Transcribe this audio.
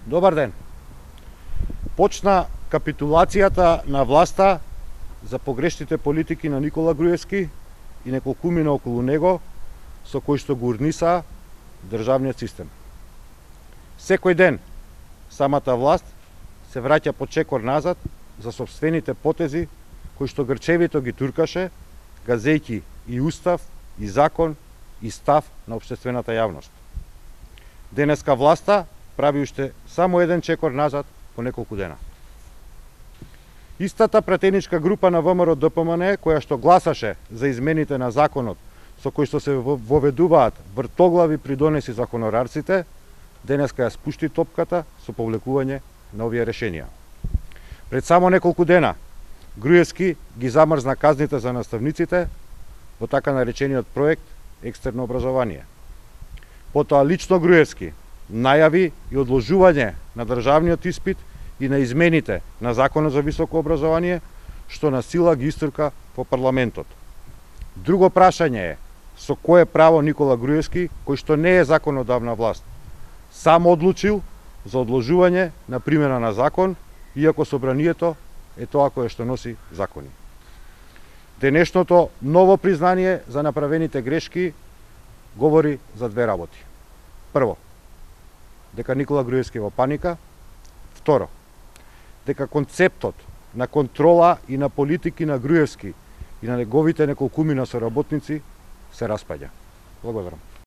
Добар ден. Почна капитулацијата на власта за погрешните политики на Никола Груевски и неколкумина околу него, со кои што го урниса државниот систем. Секој ден самата власт се враќа по чекор назад за сопствените потези кои што грчевито ги туркаше, газејќи и устав, и закон, и став на општествената јавност. Денеска власта прави уште само еден чекор назад по неколку дена. Истата пратеничка група на ВМРО-ДПМН, која што гласаше за измените на законот со кои што се воведуваат вртоглави придонеси за хонорарците, денеска ја спушти топката со повлекување на овие решенија. Пред само неколку дена Груевски ги замрзна казните за наставниците во така наречениот проект Екстерно образование. Потоа лично Груевски најави и одложување на државниот испит и на измените на Законот за високо образование, што на сила ги истурка по парламентот. Друго прашање е со кое право Никола Груевски, кој што не е законодавна власт, само одлучил за одложување на примена на закон, иако собранието е тоа кое што носи закони. Денешното ново признание за направените грешки говори за две работи. Прво, дека Никола Груевски е во паника. Второ, дека концептот на контрола и на политики на Груевски и на неговите неколкумина соработници се распаѓа. Благодарам.